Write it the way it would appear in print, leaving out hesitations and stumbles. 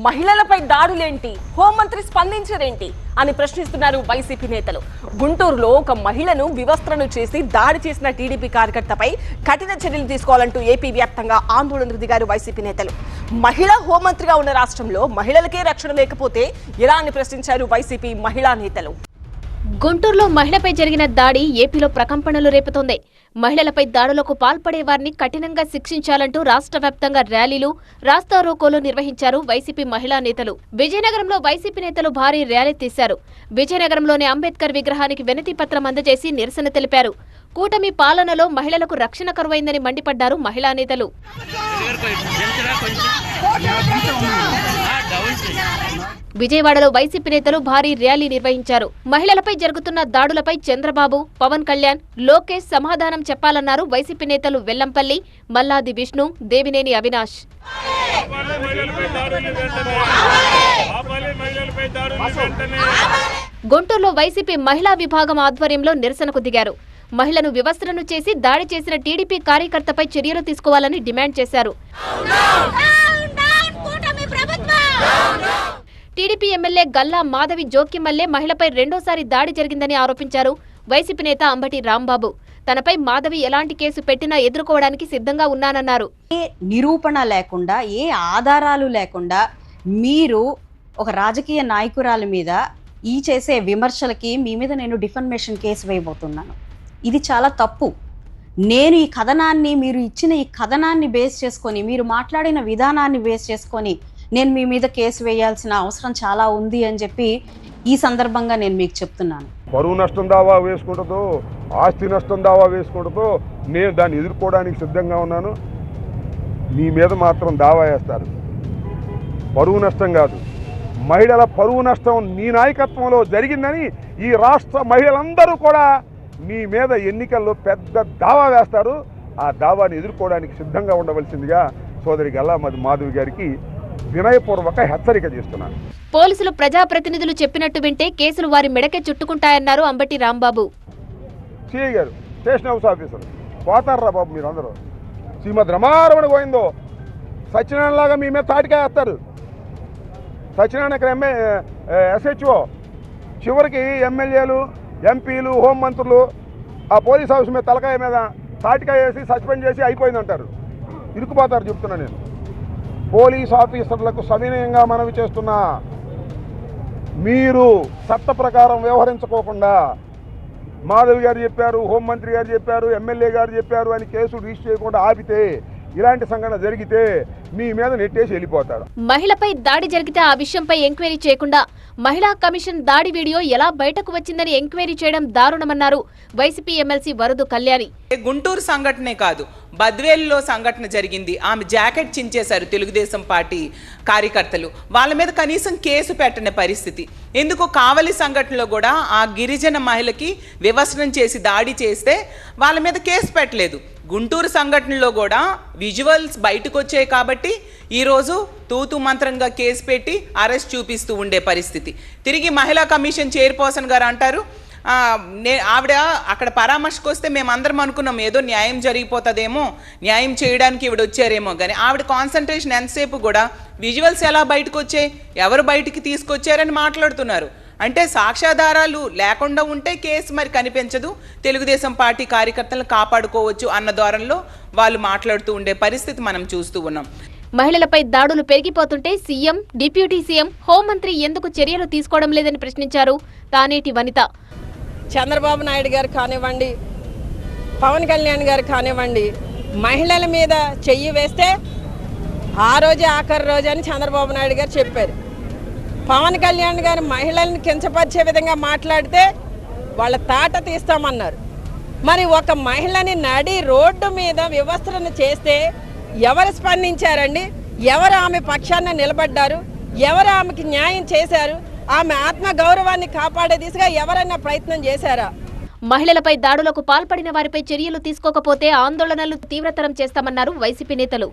మహిళలపై దాడులేంటి, హోంమంత్రి స్పందించరేంటి అని ప్రశ్నిస్తున్నారు వైసీపీ నేతలు. గుంటూరులో ఒక మహిళను వివస్త్రను చేసి దాడి చేసిన టీడీపీ కార్యకర్తపై కఠిన చర్యలు తీసుకోవాలంటూ ఏపీ వ్యాప్తంగా ఆందోళనకు దిగారు వైసీపీ నేతలు. మహిళా హోంమంత్రిగా ఉన్న రాష్ట్రంలో మహిళలకే రక్షణ లేకపోతే ఎలా అని ప్రశ్నించారు వైసీపీ మహిళా నేతలు. గుంటూరులో మహిళపై జరిగిన దాడి ఏపీలో ప్రకంపనలు రేపుతోంది. మహిళలపై దాడులకు పాల్పడే వారిని కఠినంగా శిక్షించాలంటూ రాష్ట్ర వ్యాప్తంగా ర్యాలీలు, రాస్తారోకోలు నిర్వహించారు వైసీపీ మహిళా నేతలు. విజయనగరంలో వైసీపీ నేతలు భారీ ర్యాలీ తీశారు. విజయనగరంలోని అంబేద్కర్ విగ్రహానికి వినతి పత్రం అందజేసి నిరసన తెలిపారు. కూటమి పాలనలో మహిళలకు రక్షణ కరువైందని మండిపడ్డారు మహిళా నేతలు. విజయవాడలో వైసీపీ నేతలు భారీ ర్యాలీ నిర్వహించారు. మహిళలపై జరుగుతున్న దాడులపై చంద్రబాబు, పవన్ కళ్యాణ్, లోకేష్ సమాధానం చెప్పాలన్నారు వైసీపీ నేతలు వెల్లంపల్లి, మల్లాది విష్ణు, దేవినేని అవినాష్. గుంటూరులో వైసీపీ మహిళా విభాగం ఆధ్వర్యంలో నిరసనకు దిగారు. మహిళను వివస్త్రను చేసి దాడి చేసిన టీడీపీ కార్యకర్తపై చర్యలు తీసుకోవాలని డిమాండ్ చేశారు. టీడీపీ ఎమ్మెల్యే గల్లా మాధవి జోక్యం వల్లే మహిళపై రెండోసారి దాడి జరిగిందని ఆరోపించారు వైసీపీ నేత అంబటి రాంబాబు. తనపై మాధవి ఎలాంటి కేసు పెట్టినా ఎదుర్కోవడానికి సిద్ధంగా ఉన్నానన్నారు. ఏ నిరూపణ లేకుండా, ఏ ఆధారాలు లేకుండా మీరు ఒక రాజకీయ నాయకురాలి మీద ఈ చేసే విమర్శలకి మీ మీద నేను డిఫర్మేషన్ కేసు వేయబోతున్నాను. ఇది చాలా తప్పు. నేను ఈ కథనాన్ని, మీరు ఇచ్చిన ఈ కథనాన్ని బేస్ చేసుకొని, మీరు మాట్లాడిన విధానాన్ని బేస్ చేసుకొని నేను మీ మీద కేసు వేయాల్సిన అవసరం చాలా ఉంది అని చెప్పి ఈ సందర్భంగా నేను మీకు చెప్తున్నాను. పరువు నష్టం దావా వేసుకుంటుందో, ఆస్తి నష్టం దావా వేసుకుంటుందో నేను దాన్ని ఎదుర్కోవడానికి సిద్ధంగా ఉన్నాను. మీ మీద మాత్రం దావా వేస్తారు. పరువు నష్టం కాదు, మహిళల పరువు నష్టం నీ నాయకత్వంలో జరిగిందని ఈ రాష్ట్ర మహిళలందరూ కూడా మీ మీద ఎన్నికల్లో పెద్ద దావా వేస్తారు. ఆ దావాని ఎదుర్కోవడానికి సిద్ధంగా ఉండవలసిందిగా సోదరి గల్లా మాధవి గారికి వినయపూర్వక హెచ్చరిక చేస్తున్నారు. పోలీసులు ప్రజాప్రతినిధులు చెప్పినట్టు వింటే కేసులు వారి మెడకే చుట్టుకుంటాయన్నారు అంబటి రాంబాబు. సిఐ గారు, స్టేషన్ హౌస్ ఆఫీసర్ పోతారా బాబు మీరందరూ? శ్రీమద్ రమారమణ గోవిందో సత్యనారాయణలాగా మీ మీద తాటికాయ వేస్తారు. సత్యనారాయణ ఇక్కడ ఎస్హెచ్ఓ, చివరికి ఎమ్మెల్యేలు, ఎంపీలు, హోంమంత్రులు ఆ పోలీస్ హౌస్ మీద తలకాయ మీద తాటికాయ వేసి సస్పెండ్ చేసి అయిపోయిందంటారు. ఇరుక్కుపోతారు చెప్తున్నా నేను. పోలీస్ ఆఫీసర్లకు సవినయంగా మనవి చేస్తున్నా, మీరు చట్ట ప్రకారం వ్యవహరించుకోకుండా మాధవి గారు చెప్పారు, హోంమంత్రి గారు చెప్పారు, ఎమ్మెల్యే గారు చెప్పారు అని కేసు రిజిస్టర్ చేయకుండా ఆపితే, ఇలాంటి సంఘటన జరిగితే మీ మీద నెట్టేసి వెళ్ళిపోతారు. మహిళపై దాడి జరిగితే ఆ విషయంపై ఎంక్వైరీ చేయకుండా మహిళా కమిషన్ దాడి వీడియో ఎలా బయటకు వచ్చిందని ఎంక్వైరీ చేయడం దారుణమన్నారు వైసీపీ ఎమ్మెల్సీ వరదు కళ్యాణి. గుంటూరు సంఘటనే కాదు, బద్వేలులో సంఘటన జరిగింది. ఆమె జాకెట్ చించేశారు తెలుగుదేశం పార్టీ కార్యకర్తలు. వాళ్ళ మీద కనీసం కేసు పెట్టని పరిస్థితి. ఎందుకు కావలి సంఘటనలో కూడా ఆ గిరిజన మహిళకి వివస్త్రం చేసి దాడి చేస్తే వాళ్ళ మీద కేసు పెట్టలేదు. గుంటూరు సంఘటనలో కూడా విజువల్స్ బయటకు వచ్చాయి కాబట్టి ఈరోజు తూతు మంత్రంగా కేసు పెట్టి అరెస్ట్ చూపిస్తూ ఉండే పరిస్థితి. తిరిగి మహిళా కమిషన్ చైర్పర్సన్ గారు అంటారు, ఆవిడ అక్కడ పరామర్శకు వస్తే మేమందరం అనుకున్నాం ఏదో న్యాయం జరిగిపోతుందేమో, న్యాయం చేయడానికి ఈవిడ వచ్చారేమో. కానీ ఆవిడ కాన్సన్ట్రేషన్ ఎంతసేపు కూడా విజువల్స్ ఎలా బయటకు వచ్చాయి, ఎవరు బయటికి తీసుకొచ్చారని మాట్లాడుతున్నారు. అంటే సాక్ష్యాధారాలు లేకుండా ఉంటే కేసు మరి కనిపించదు, తెలుగుదేశం పార్టీ కార్యకర్తలను కాపాడుకోవచ్చు అన్న ధోరణిలో వాళ్ళు మాట్లాడుతూ ఉండే పరిస్థితి మనం చూస్తూ ఉన్నాం. మహిళలపై దాడులు పెరిగిపోతుంటే సీఎం, డిప్యూటీ సీఎం, హోంమంత్రి ఎందుకు చర్యలు తీసుకోవడం లేదని ప్రశ్నించారు తానేటి వనిత. చంద్రబాబు నాయుడు గారు కానివ్వండి, పవన్ కళ్యాణ్ గారు కానివ్వండి, మహిళల మీద చెయ్యి వేస్తే ఆ రోజే ఆఖరి రోజు అని చంద్రబాబు నాయుడు గారు చెప్పారు. పవన్ కళ్యాణ్ గారు మహిళలను కించపరిచే విధంగా మాట్లాడితే వాళ్ళ తాట తీస్తామన్నారు. మరి ఒక మహిళని నడి రోడ్డు మీద వివస్త్రణ చేస్తే ఎవరు స్పందించారండి? ఎవరు ఆమె పక్షాన నిలబడ్డారు? ఎవరు ఆమెకి న్యాయం చేశారు? ఆమె ఆత్మ గౌరవాన్ని కాపాడే దిశగా ఎవరైనా ప్రయత్నం చేశారా? మహిళలపై దాడులకు పాల్పడిన వారిపై చర్యలు తీసుకోకపోతే ఆందోళనలు తీవ్రతరం చేస్తామన్నారు వైసీపీ నేతలు.